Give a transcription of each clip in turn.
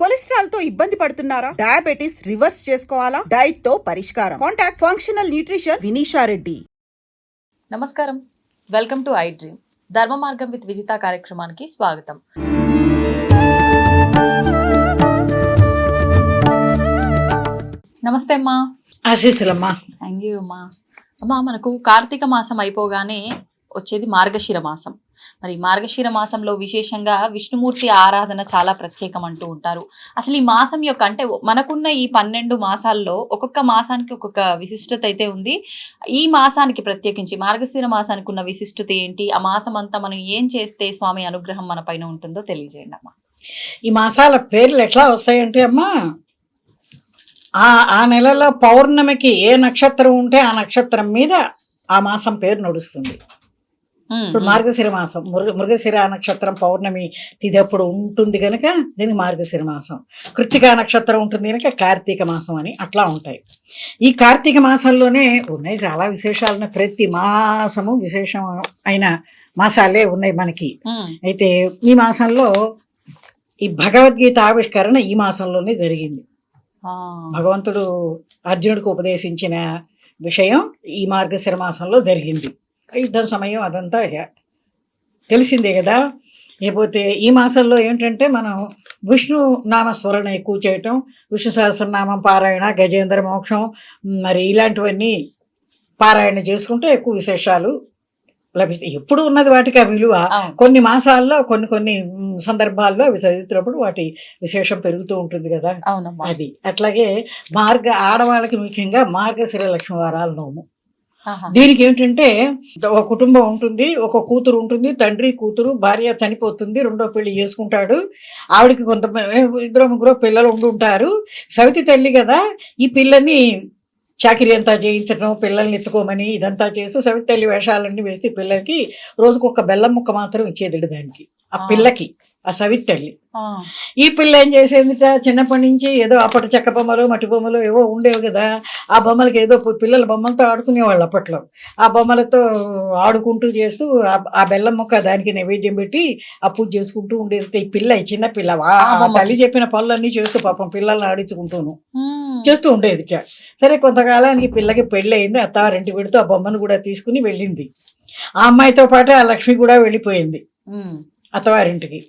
Cholesterol తో ఇబ్బంది పడుతున్నారా? డయాబెటిస్ రివర్స్ చేసుకోవాలా? డైట్ తో పరిష్కారం. Contact functional nutrition Vinisha Reddy. నమస్కారం, వెల్కమ్ టు ఐ డ్రీమ్. ధర్మ మార్గం విత్ విజిత కార్యక్రమానికి స్వాగతం. నమస్తే అమ్మా. ఆశీస్సులమ్మా. థ్యాంక్ యూ అమ్మా. అమ్మా, మనకు కార్తీక మాసం అయిపోగానే వచ్చేది మార్గశిర మాసం. మరి మార్గశిర మాసంలో విశేషంగా విష్ణుమూర్తి ఆరాధన చాలా ప్రత్యేకం అంటూ ఉంటారు. అసలు ఈ మాసం యొక్క అంటే మనకున్న ఈ 12 మాసాల్లో ఒక్కొక్క మాసానికి ఒక్కొక్క విశిష్టత అయితే ఉంది. ఈ మాసానికి ప్రత్యేకించి మార్గశిర మాసానికి ఉన్న విశిష్టత ఏంటి? ఆ మాసం అంతా మనం ఏం చేస్తే స్వామి అనుగ్రహం మన పైన ఉంటుందో తెలియజేయండి అమ్మా. ఈ మాసాల పేర్లు ఎట్లా వస్తాయంటే అమ్మా, ఆ నెలలో పౌర్ణమికి ఏ నక్షత్రం ఉంటే ఆ నక్షత్రం మీద ఆ మాసం పేరు నడుస్తుంది. ఇప్పుడు మార్గశిర మాసం, మృగశిర నక్షత్రం పౌర్ణమి తిథి అప్పుడు ఉంటుంది కనుక దీనికి మార్గశిర మాసం. కృత్తికా నక్షత్రం ఉంటుంది కనుక కార్తీక మాసం అని అట్లా ఉంటాయి. ఈ కార్తీక మాసంలోనే ఉన్నాయి చాలా విశేషాలు. ప్రతి మాసము విశేషం అయిన మాసాలే ఉన్నాయి మనకి. అయితే ఈ మాసంలో ఈ భగవద్గీత ఆవిష్కరణ ఈ మాసంలోనే జరిగింది. భగవంతుడు అర్జునుడికి ఉపదేశించిన విషయం ఈ మార్గశిర మాసంలో జరిగింది. యుద్ధం సమయం అదంతా తెలిసిందే కదా. లేకపోతే ఈ మాసంలో ఏంటంటే మనం విష్ణు నామస్మరణ ఎక్కువ చేయటం, విష్ణు సహస్రనామం పారాయణ, గజేంద్ర మోక్షం, మరి ఇలాంటివన్నీ పారాయణ చేసుకుంటే ఎక్కువ విశేషాలు లభిస్తాయి. ఎప్పుడు ఉన్నది వాటికి ఆ విలువ. కొన్ని మాసాల్లో కొన్ని సందర్భాల్లో అవి చదువుతున్నప్పుడు వాటి విశేషం పెరుగుతూ ఉంటుంది కదా. అది అట్లాగే ఆడవాళ్ళకి ముఖ్యంగా మార్గశిర లక్ష్మి వారాల నోము. దీనికి ఏంటంటే ఒక కుటుంబం ఉంటుంది, ఒక కూతురు ఉంటుంది, తండ్రి కూతురు, భార్య చనిపోతుంది, రెండో పెళ్లి చేసుకుంటాడు. ఆవిడకి ఇద్దరు ముగ్గురు పిల్లలు ఉండుంటారు. సవితి తల్లి కదా, ఈ పిల్లని చాకిరీ అంతా చేయించడం, పిల్లల్ని ఎత్తుకోమని ఇదంతా చేస్తూ సవితి తల్లి వేషాలన్నీ వేస్తే పిల్లలకి రోజుకొక బెల్లం ముక్క మాత్రం ఇచ్చేది దానికి, ఆ పిల్లకి, ఆ సవితి తల్లి. ఈ పిల్ల ఏం చేసేది, చిన్నప్పటి నుంచి ఏదో అప్పటి చెక్క బొమ్మలు మట్టి బొమ్మలు ఏవో ఉండేవి కదా, ఆ బొమ్మలకి ఏదో పిల్లల బొమ్మలతో ఆడుకునేవాళ్ళు అప్పట్లో. ఆ బొమ్మలతో ఆడుకుంటూ చేస్తూ ఆ బెల్లం ముక్క దానికి నైవేద్యం పెట్టి ఆ పూజ చేసుకుంటూ ఉండేది. ఈ పిల్ల, ఈ చిన్న పిల్ల తల్లి చెప్పిన పనులన్నీ చేస్తూ పాపం పిల్లల్ని ఆడించుకుంటూను చేస్తూ ఉండేది. సరే, కొంతకాలానికి పిల్లకి పెళ్ళి అయింది. అత్తారింటికి పెడుతూ ఆ బొమ్మను కూడా తీసుకుని వెళ్ళింది. ఆ అమ్మాయితో పాటు ఆ లక్ష్మి కూడా వెళ్ళిపోయింది అత్తవారింటికి.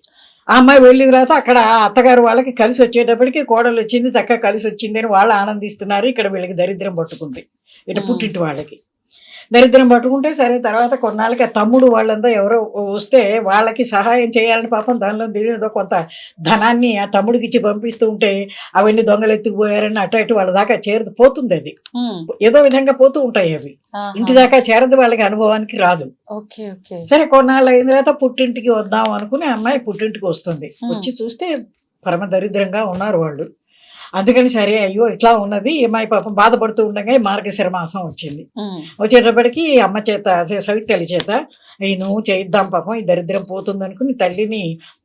ఆ అమ్మాయి వెళ్ళిన తర్వాత అక్కడ అత్తగారు వాళ్ళకి కలిసి వచ్చేటప్పటికి కోడలు వచ్చింది, చక్కగా కలిసి వచ్చింది అని వాళ్ళు ఆనందిస్తున్నారు. ఇక్కడ వీళ్ళకి దరిద్రం పట్టుకుంది. ఇటు పుట్టింటి వాళ్ళకి దరిద్రం పట్టుకుంటే సరే, తర్వాత కొన్నాళ్ళకి తమ్ముడు వాళ్ళంతా ఎవరో వస్తే వాళ్ళకి సహాయం చేయాలని పాపం దానిలో దీనిలో కొంత ధనాన్ని ఆ తమ్ముడికి ఇచ్చి పంపిస్తూ ఉంటే అవన్నీ దొంగలు ఎత్తుకుపోయారని అటు వాళ్ళ దాకా పోతుంది. అది ఏదో విధంగా పోతూ ఉంటాయి. అవి ఇంటి దాకా చేరదు, వాళ్ళకి అనుభవానికి రాదు. సరే, కొన్నాళ్ళు అయిన తర్వాత పుట్టింటికి వద్దాం అనుకుని అమ్మాయి పుట్టింటికి వస్తుంది. వచ్చి చూస్తే పరమ దరిద్రంగా ఉన్నారు వాళ్ళు. అందుకని సరే, అయ్యో ఇట్లా ఉన్నది అమ్మాయి పాపం బాధపడుతూ ఉండగా మార్గశిర మాసం వచ్చింది. వచ్చేటప్పటికి అమ్మ చేత, సవితి తల్లి చేత, నువ్వు చేద్దాం పాపం ఈ దరిద్రం పోతుంది అనుకుని తల్లిని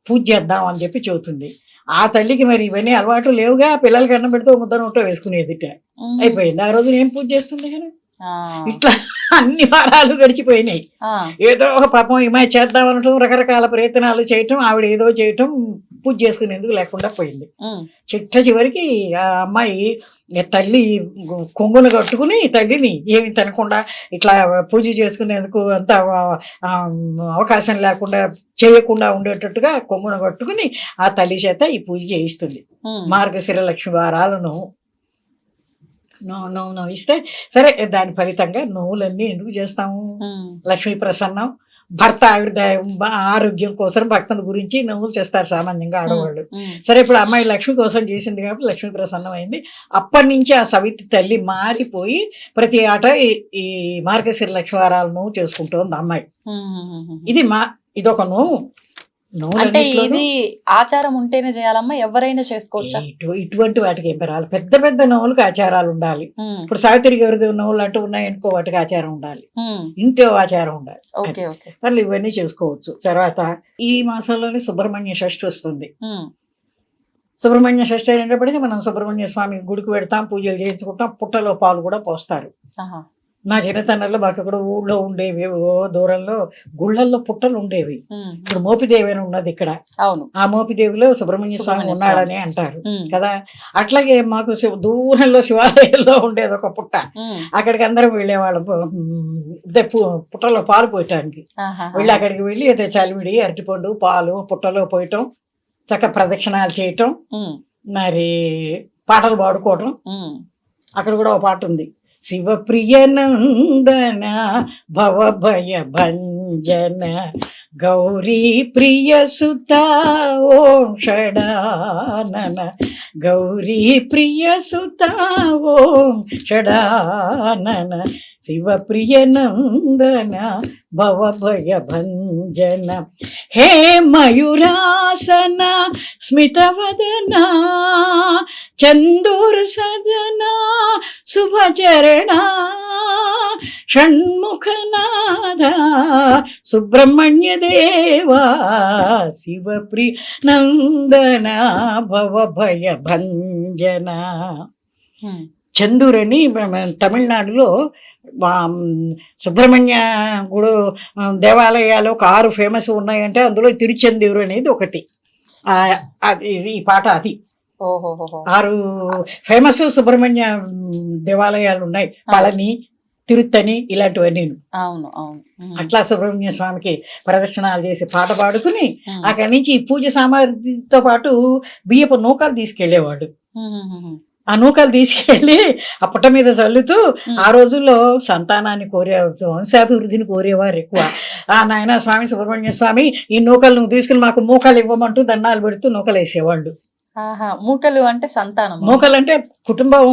పూజ చేద్దాం అని చెప్పి చెబుతుంది. ఆ తల్లికి మరి ఇవన్నీ అలవాటు లేవుగా, పిల్లలకి అన్నం పెడితే ముద్ద నోట్లో వేసుకునేది. అయిపోయింది. ఆ రోజు నేను పూజ చేస్తుంది కదా. ఇట్లా అన్ని వారాలు గడిచిపోయినాయి. ఏదో ఒక పాపం అమ్మాయి చేద్దాం అనటం, రకరకాల ప్రయత్నాలు చేయటం, ఆవిడ ఏదో చేయటం, పూజ చేసుకునేందుకు లేకుండా పోయింది. చివరికి ఆ అమ్మాయి తల్లి కొంగును కట్టుకుని తల్లిని ఏమి తినకుండా ఇట్లా పూజ చేసుకునేందుకు అంత అవకాశం లేకుండా చేయకుండా ఉండేటట్టుగా కొంగును కట్టుకుని ఆ తల్లి చేత ఈ పూజ చేయిస్తుంది. మార్గశిర లక్ష్మి వారాలను నువ్వు ఇస్తే సరే, దాని ఫలితంగా నువ్వులన్నీ ఎందుకు చేస్తాము? లక్ష్మీ ప్రసన్నం, భర్త ఆరోగ్యం కోసం భక్తుల గురించి నువ్వులు చేస్తారు సామాన్యంగా ఆడవాళ్ళు. సరే, ఇప్పుడు అమ్మాయి లక్ష్మి కోసం చేసింది కాబట్టి లక్ష్మీ ప్రసన్నం అయింది. అప్పటి నుంచి ఆ సవితి తల్లి మారిపోయి ప్రతి ఆట ఈ మార్గశిర లక్ష్మి వారాలు నువ్వు చేసుకుంటుంది అమ్మాయి. ఇదొక నువ్వు. అంటే ఇది ఆచారం ఉంటేనే చేయాలమ్మా, ఎవరైనా చేసుకోవచ్చా? ఇటువంటి వాటికి ఏం పెరాలి, పెద్ద పెద్ద నోవులకు ఆచారాలు ఉండాలి. ఇప్పుడు సావిత్రి గారి నోవులు అంటూ ఉన్నాయనుకో, వాటికి ఆచారం ఉండాలి, ఇంట్లో ఆచారం ఉండాలి. వాళ్ళు ఇవన్నీ చేసుకోవచ్చు. తర్వాత ఈ మాసంలోనే సుబ్రహ్మణ్య షష్ఠి వస్తుంది. సుబ్రహ్మణ్య షష్ఠి అయినప్పటికీ మనం సుబ్రహ్మణ్య స్వామి గుడికి పెడతాం, పూజలు చేయించుకుంటాం, పుట్టలో పాలు కూడా పోస్తారు. నా చిన్నతనంలో మాకు అక్కడ ఊళ్ళో ఉండేవి దూరంలో గుళ్ళల్లో పుట్టలు ఉండేవి. ఇప్పుడు మోపిదేవి అని ఉన్నది ఇక్కడ. అవును. ఆ మోపిదేవిలో సుబ్రహ్మణ్య స్వామి సుబ్రహ్మణ్య ఉన్నాడని అంటారు ఉమ్, కదా. అట్లాగే మాకు దూరంలో శివాలయంలో ఉండేది ఒక పుట్ట. ఉమ్, అక్కడికి అందరం వెళ్ళేవాళ్ళం పుట్టలో పాలు పోయటానికి. ఆహాహా. వెళ్ళి అక్కడికి వెళ్ళి అదే చలివిడి అరటిపండు పాలు పుట్టలో పోయటం, చక్క ప్రదక్షిణాలు చేయటం, ఉమ్, మరి పాటలు పాడుకోవటం. అక్కడ కూడా ఒక పాట ఉంది, శివప్రియ నందన భవభయ భంజన గౌరీ ప్రియ సుత ఓం షడానన గౌరీ ప్రియ సుత ఓం షడానన శివప్రియ నందన భవభయ భంజన హే మయూరాసన స్మితవదన చందూర్ సదన శుభచరణ షణ్ముఖనాథ సుబ్రహ్మణ్య దేవా శివప్రియ నందన భవభయ భంజన. చందూరని తమిళనాడులో సుబ్రహ్మణ్య గుడి దేవాలయాలు ఒక 6 ఫేమస్ ఉన్నాయంటే అందులో తిరుచెందూరు అనేది ఒకటి. ఈ పాట అది 6 ఫేమస్ సుబ్రహ్మణ్య దేవాలయాలు ఉన్నాయి, పళని తిరుత్తని ఇలాంటివన్నీ. అవును అవును. అట్లా సుబ్రహ్మణ్య స్వామికి ప్రదక్షిణాలు చేసి పాట పాడుకుని అక్కడి నుంచి ఈ పూజ సామాగ్రితో పాటు బియ్యపు నూకలు తీసుకెళ్లేవాడు. ఆ నూకలు తీసుకెళ్లి ఆ పుట్ట మీద చల్లుతూ ఆ రోజుల్లో సంతానాన్ని వంశాభివృద్ధిని కోరేవారు ఎక్కువ. నాయన స్వామి సుబ్రహ్మణ్య స్వామి ఈ నూకలు నువ్వు తీసుకుని మాకు మూకలు ఇవ్వమంటూ దండాలు పెడుతూ నూకలు వేసేవాళ్ళు. మూకలు అంటే సంతానం, మూకలు అంటే కుటుంబం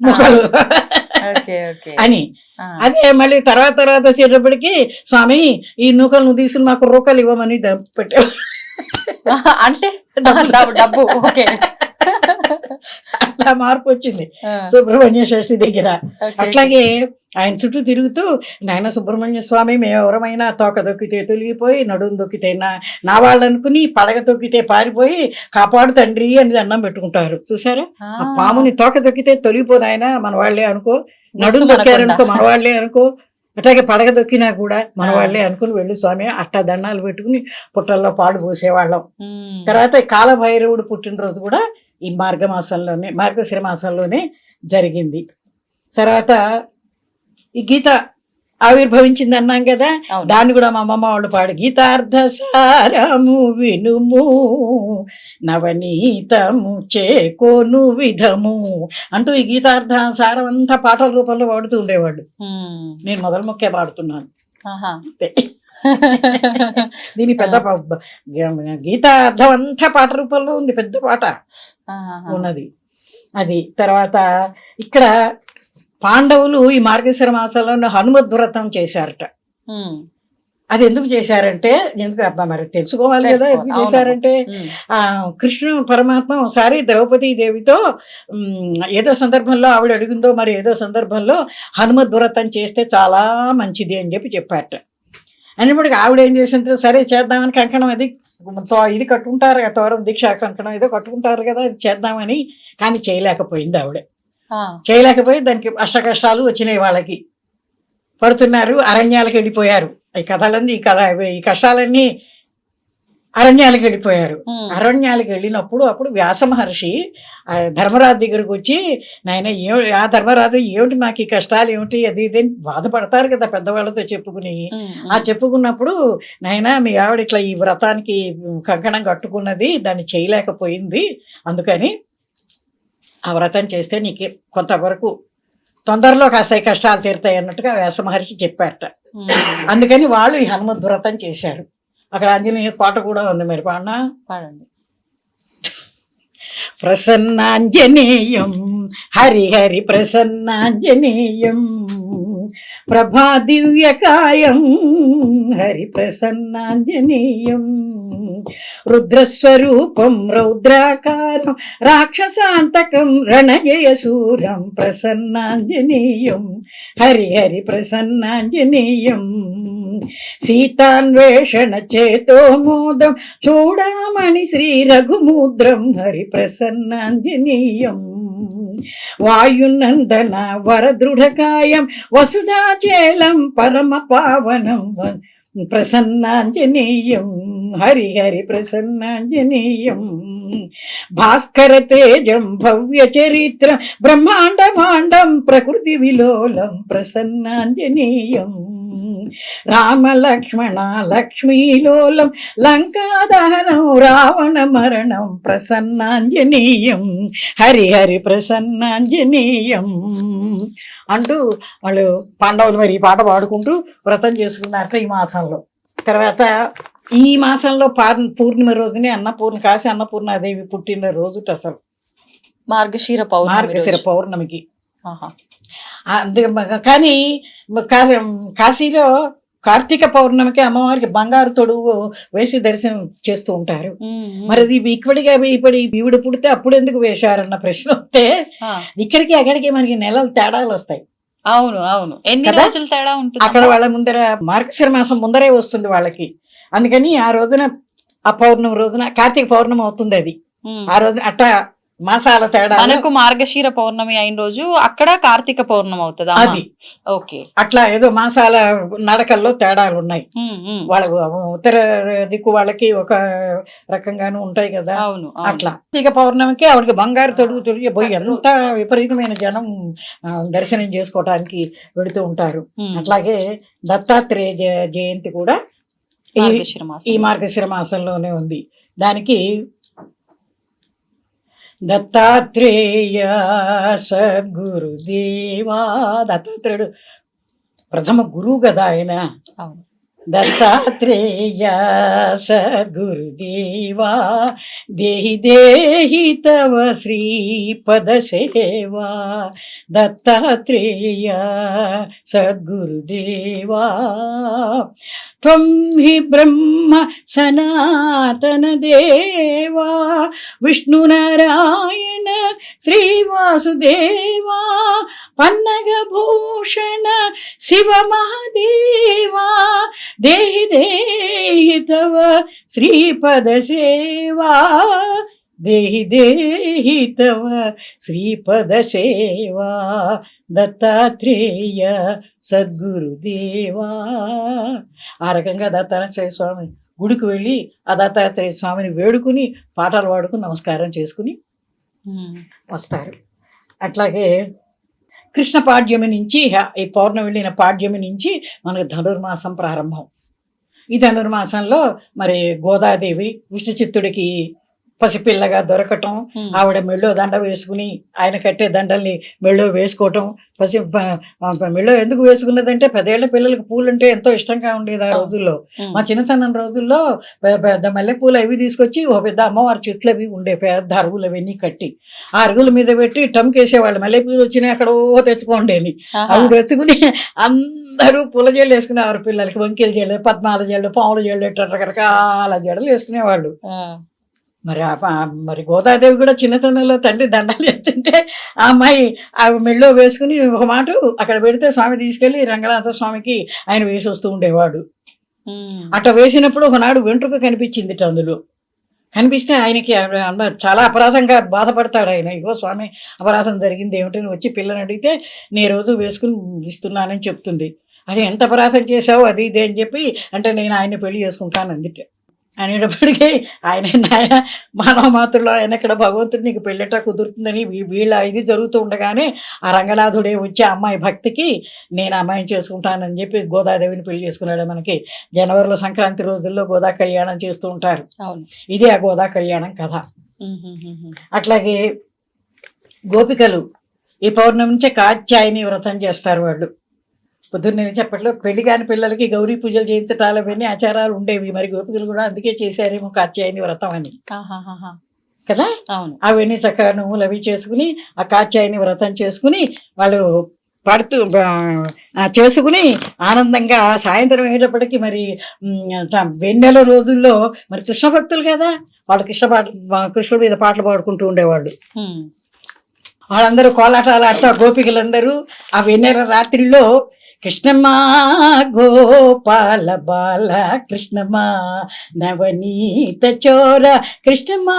మూకలు అని. అదే మళ్ళీ తర్వాత వచ్చేటప్పటికి స్వామి ఈ నూకలు నువ్వు తీసుకుని మాకు రూకలు ఇవ్వమని పెట్టేవాళ్ళు. అంటే డబ్బు. అట్లా మార్పు వచ్చింది సుబ్రహ్మణ్య షష్ఠి దగ్గర. అట్లాగే ఆయన చుట్టూ తిరుగుతూ నాయన సుబ్రహ్మణ్య స్వామి మేము ఎవరమైనా తోక దొక్కితే తొలిగిపోయి నడుము దొక్కితే నా వాళ్ళు అనుకుని పడగ తొక్కితే పారిపోయి కాపాడు తండ్రి అని దండం పెట్టుకుంటారు. చూసారా, ఆ పాముని తోక దొక్కితే తొలిగిపోనాయన మన వాళ్లే అనుకో, నడుము దొక్కారనుకో మన వాళ్లే అనుకో, అట్లాగే పడగ దొక్కినా కూడా మన వాళ్లే అనుకుని వెళ్ళు స్వామి అట్టా దండాలు పెట్టుకుని పుట్టల్లో పాడు పోసేవాళ్ళం. తర్వాత కాలభైరవుడు పుట్టినరోజు కూడా ఈ మార్గశిర మాసంలోనే జరిగింది. తర్వాత ఈ గీత ఆవిర్భవించింది అన్నాం కదా, దాన్ని కూడా మా అమ్మమ్మ వాళ్ళు పాడు, గీతార్థ సారము వినుము నవనీతము చేకోను విధము అంటూ ఈ గీతార్థ సారం అంతా పాటల రూపంలో పాడుతూ ఉండేవాడు. నేను మొదలు మొక్కే పాడుతున్నాను. దీని పెద్ద గీత అర్థం అంతా పాట రూపంలో ఉంది, పెద్ద పాట ఉన్నది అది. తర్వాత ఇక్కడ పాండవులు ఈ మార్గశిర మాసంలో హనుమద్ వ్రతం చేశారట. అది ఎందుకు చేశారంటే, మరి తెలుసుకోవాలి కదా ఎందుకు చేశారంటే, కృష్ణ పరమాత్మ ఒకసారి ద్రౌపదీ దేవితో ఏదో సందర్భంలో ఆవిడ అడిగిందో మరి ఏదో సందర్భంలో హనుమద్ వ్రతం చేస్తే చాలా మంచిది అని చెప్పారట. అయినప్పటికీ ఆవిడ ఏం చేసిందో సరే చేద్దామని కంకణం అది ఇది కట్టుకుంటారు కదా, తోరం దీక్ష కంకణం ఏదో కట్టుకుంటారు కదా, అది చేద్దామని, కానీ చేయలేకపోయింది ఆవిడ. చేయలేకపోయి దానికి అష్ట కష్టాలు వచ్చినాయి, వాళ్ళకి పడుతున్నారు, అరణ్యాలకు వెళ్ళిపోయారు. ఈ కష్టాలన్నీ అరణ్యాలకు వెళ్ళిపోయారు. అరణ్యాలకు వెళ్ళినప్పుడు అప్పుడు వ్యాస మహర్షి ధర్మరాజు దగ్గరకు వచ్చి, నాయన ధర్మరాజు ఏమిటి మాకు ఈ కష్టాలు ఏమిటి అది ఇది బాధపడతారు కదా పెద్దవాళ్ళతో చెప్పుకుని. చెప్పుకున్నప్పుడు నాయన మీ ఆవిడ ఇట్లా ఈ వ్రతానికి కంకణం కట్టుకున్నది, దాన్ని చేయలేకపోయింది, అందుకని ఆ వ్రతం చేస్తే నీకు కొంతవరకు తొందరలో కాస్త కష్టాలు తీరుతాయి అన్నట్టుగా వ్యాస మహర్షి చెప్పారట. అందుకని వాళ్ళు ఈ హనుమద్ వ్రతం చేశారు. అక్కడ ఆంజనేయ పాట కూడా ఉంది, మరి పాడండి. ప్రసన్నాంజనేయం హరిహరి ప్రసన్నాంజనేయం ప్రభా దివ్యకాయం హరి ప్రసన్నాంజనేయం రుద్రస్వరూపం రౌద్రాకారం రాక్షసాంతకం రణజయసూరం ప్రసన్నాంజనేయం హరిహరి ప్రసన్నాంజనేయం సీతాన్వేషణ చేతో మోదం చూడామణి శ్రీ రఘుముద్రం హరి ప్రసన్నాంజనేయం వాయునందన వరదృఢకాయం వసుధాచేలం పరమ పావనం ప్రసన్నాంజనేయం హరిహరి ప్రసన్నాంజనేయం భాస్కర తేజం భవ్య చరిత్రం బ్రహ్మాండ భాండం ప్రకృతి విలోలం ప్రసన్నాంజనేయం రామ లక్ష్మణ లక్ష్మీలోలం లంకాదహనం రావణ మరణం ప్రసన్నాంజనేయం హరిహరి ప్రసన్నాంజనేయం అంటూ వాళ్ళు పాండవులు మరి ఈ పాట పాడుకుంటూ వ్రతం చేసుకున్నారట ఈ మాసంలో. తర్వాత ఈ మాసంలో పూర్ణిమ రోజునే కాశీ అన్నపూర్ణాదేవి పుట్టిన రోజు అసలు మార్గశిర పౌర్ణమికి. కానీ కాశీలో కార్తీక పౌర్ణమికి అమ్మవారికి బంగారు తొడుగు వేసి దర్శనం చేస్తూ ఉంటారు. మరి అది ఇప్పుడు ఈవిడ పుడితే అప్పుడు ఎందుకు వేశారన్న ప్రశ్న వస్తే ఇక్కడికి అక్కడికి మనకి నెలలు తేడాలు వస్తాయి. అవును అవును, ఎన్ని రోజులు తేడా ఉంటుంది అక్కడ వాళ్ళ ముందర మార్గశిర మాసం ముందరే వస్తుంది వాళ్ళకి. అందుకని ఆ రోజున ఆ పౌర్ణమి రోజున కార్తీక పౌర్ణమి అవుతుంది. అది ఆ రోజున అట్ట మాసాల తేడా. మనకు మార్గశిర పౌర్ణమి అయిన రోజు అక్కడ కార్తీక పౌర్ణమి అవుతుంది. అది ఓకే, అట్లా ఏదో మాసాల నడకల్లో తేడాలు ఉన్నాయి. వాళ్ళకు ఉత్తర దిక్కు వాళ్ళకి ఒక రకంగాను ఉంటాయి కదా. అవును, అట్లా కార్తీక పౌర్ణమికి ఆవిడకి బంగారు తొడుగు పోయి ఎంత విపరీతమైన జనం దర్శనం చేసుకోవటానికి వెళుతూ ఉంటారు. అట్లాగే దత్తాత్రేయ జయంతి కూడా ఈ మార్గశిర మాసంలోనే ఉంది. దానికి దత్తాత్రేయ సద్గురుదేవా, దత్తాత్రేయుడు ప్రథమ గురువు కదా ఆయన. దత్తాత్రేయ సద్గురుదేవా దేహి దేహి తవ శ్రీపద సేవా. దత్తాత్రేయ సద్గురుదేవా త్వం హి బ్రహ్మ సనాతన దేవా విష్ణునారాయణ శ్రీవాసుదేవా పన్నగభూషణ శివ మహాదేవా దేహి దేహి తవ శ్రీపద సేవా. దేహి దేహి తవ శ్రీపద సేవా దత్తాత్రేయ సద్గురుదేవా. ఆ రకంగా దత్తాత్రేయ స్వామి గుడికి వెళ్ళి ఆ దత్తాత్రేయ స్వామిని వేడుకుని పాటలు పాడుకుని నమస్కారం చేసుకుని వస్తారు. అట్లాగే కృష్ణ పాడ్యమి నుంచి ఈ పౌర్ణమి వెళ్ళిన పాడ్యమి నుంచి మనకు ధనుర్మాసం ప్రారంభం. ఈ ధనుర్మాసంలో మరి గోదాదేవి విష్ణు చిత్తుడికి పసిపిల్లగా దొరకటం, ఆవిడ మెళ్ళో దండ వేసుకుని ఆయన కట్టే దండల్ని మెళ్ళో వేసుకోవటం. మెళ్ళో ఎందుకు వేసుకున్నదంటే 10 ఏళ్ల పిల్లలకి పూలు అంటే ఎంతో ఇష్టంగా ఉండేది ఆ రోజుల్లో. మా చిన్నతనం రోజుల్లో పెద్ద మల్లెపూలు అవి తీసుకొచ్చి ఓ పెద్ద అమ్మవారి చెట్లు అవి ఉండే పెద్ద అరుగులు అవన్నీ కట్టి ఆ అరుగుల మీద పెట్టి టమ్కేసేవాళ్ళు. మల్లెపూలు వచ్చినాయి అక్కడ తెచ్చుకోండేని. అవి తెచ్చుకుని అందరూ పూల జల్లు వేసుకునేవారు. పిల్లలకి వంకీల జల్లు, పద్మాల జల్లు, పాముల జల్లు, రకరకాల జడలు వేసుకునేవాళ్ళు. మరి గోదాదేవి కూడా చిన్నతనంలో తండ్రి దండాలు ఎత్తుంటే ఆ అమ్మాయి ఆ మెళ్ళో వేసుకుని ఒక మాట అక్కడ పెడితే స్వామి తీసుకెళ్లి రంగనాథ స్వామికి ఆయన వేసి వస్తూ ఉండేవాడు. అట్లా వేసినప్పుడు ఒకనాడు వెంట్రుక కనిపించింది. అందులో కనిపిస్తే ఆయనకి చాలా అపరాధంగా బాధపడతాడు ఆయన. ఇగో స్వామి అపరాధం జరిగింది ఏమిటని వచ్చి పిల్లని అడిగితే నేను రోజు వేసుకుని ఇస్తున్నానని చెప్తుంది. అది ఎంత అపరాధం చేసావు అది ఇది అని చెప్పి అంటే నేను ఆయన్ని పెళ్లి చేసుకుంటాను అందుకే అనేటప్పటికీ ఆయన మానవ మాతృలో ఆయన ఇక్కడ భగవంతుడు నీకు పెళ్ళట కుదురుతుందని వీళ్ళ ఇది జరుగుతూ ఉండగానే ఆ రంగనాథుడే వచ్చి అమ్మాయి భక్తికి నేను అమ్మాయిని చేసుకుంటానని చెప్పి గోదాదేవిని పెళ్లి చేసుకున్నాడు. మనకి జనవరిలో సంక్రాంతి రోజుల్లో గోదా కళ్యాణం చేస్తూ ఉంటారు. ఇది ఆ గోదా కళ్యాణం కథ. అట్లాగే గోపికలు ఈ పౌర్ణమి నుంచే కాత్యాయని వ్రతం చేస్తారు. వాళ్ళు పొద్దున్నే చెప్పట్లో పెళ్లి కాని పిల్లలకి గౌరీ పూజలు చేయించటాలు అవన్నీ ఆచారాలు ఉండేవి. మరి గోపికలు కూడా అందుకే చేశారేమో కాత్యాయని వ్రతం అని కదా. అవన్నీ చక్కగా నువ్వులు అవి చేసుకుని ఆ కాత్యాయని వ్రతం చేసుకుని వాళ్ళు పడుతూ చేసుకుని ఆనందంగా సాయంత్రం అయ్యేటప్పటికి మరి వెన్నెల రోజుల్లో మరి కృష్ణ భక్తులు కదా వాళ్ళు కృష్ణుడి మీద పాటలు పాడుకుంటూ ఉండేవాళ్ళు. వాళ్ళందరూ కోలాటాలు ఆడతా గోపికలందరూ ఆ వెన్నెల రాత్రిలో కృష్ణమా గోపాల బాల కృష్ణమా నవనీత చోర కృష్ణమా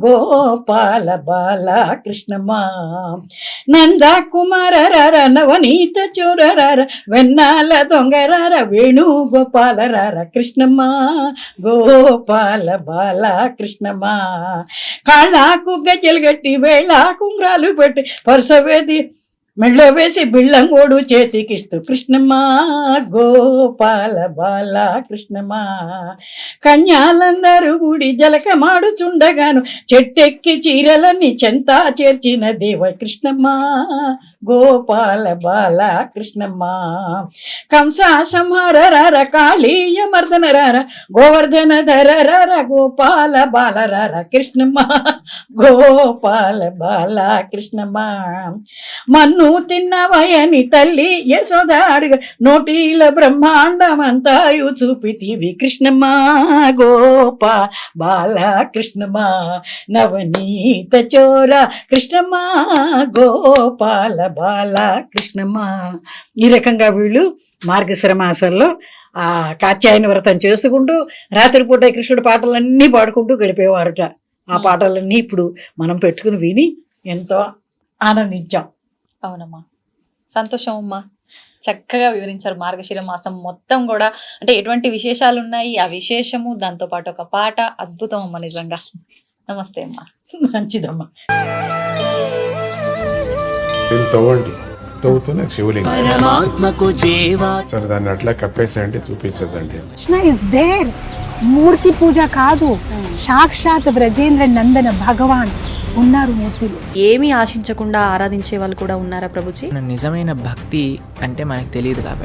గోపాల బాల కృష్ణమా నంద కుమార రార నవనీత చోర రార వెన్నాల దొంగరార వేణు గోపాల రార కృష్ణమా గోపాల బాల కృష్ణమా కాళ్ళకు గజ్జలు గట్టి వేళ కుంగ్రాలు పెట్టి పరుసవేది మెళ్ళ వేసి బిళ్ళంగోడు చేతికిస్తూ కృష్ణమా గోపాల బాల కృష్ణమా కన్యాలందరూ గుడి జలకమాడుచుండగాను చెట్టెక్కి చీరలన్నీ చెంతా చేర్చిన దేవ కృష్ణమా గోపాల బాల కృష్ణమా కంస సంహార రార కాళీయ మర్దన రార గోవర్ధన ధర రార గోపాల బాల రార కృష్ణమా గోపాల బాల కృష్ణమా మన్ను తిన్నవయని తల్లి యశోద అడుగ నోటిల బ్రహ్మాండమంతాయు చూపితివి కృష్ణమా గోపా బాల కృష్ణమా నవనీత చోర కృష్ణమా గోపాల బాల కృష్ణమా. ఈ రకంగా వీళ్ళు మార్గశిర మాసంలో ఆ కాత్యాయన వ్రతం చేసుకుంటూ రాత్రిపూట కృష్ణుడి పాటలన్నీ పాడుకుంటూ గడిపేవారుట. ఆ పాటలన్నీ ఇప్పుడు మనం పెట్టుకుని విని ఎంతో ఆనందించాం. అవునమ్మా, సంతోషం అమ్మా. చక్కగా వివరించారు మార్గశిర మాసం మొత్తం కూడా, అంటే ఎటువంటి విశేషాలు ఉన్నాయి, ఆ విశేషము, దాంతో పాటు ఒక పాట, అద్భుతం అమ్మ నిజంగా. నమస్తే అమ్మా. మంచిదమ్మా. దీన్ని తవ్వండి, తవ్వుతూనే శివలింగం. పరమాత్మకు జీవా సరే దాన్ని అట్లా కప్పేసేయండి, చూపించదండి. Krishna is there. మూర్తి పూజ కాదు, సాక్షాత్ బ్రజేంద్ర నందన భగవాన్ ఉన్నారు మూర్తిలో. ఏమీ ఆశించకుండా ఆరాధించే వాళ్ళు కూడా ఉన్నారా ప్రభుజీ? నిజమైన భక్తి అంటే మనకు తెలియదు కాబట్టి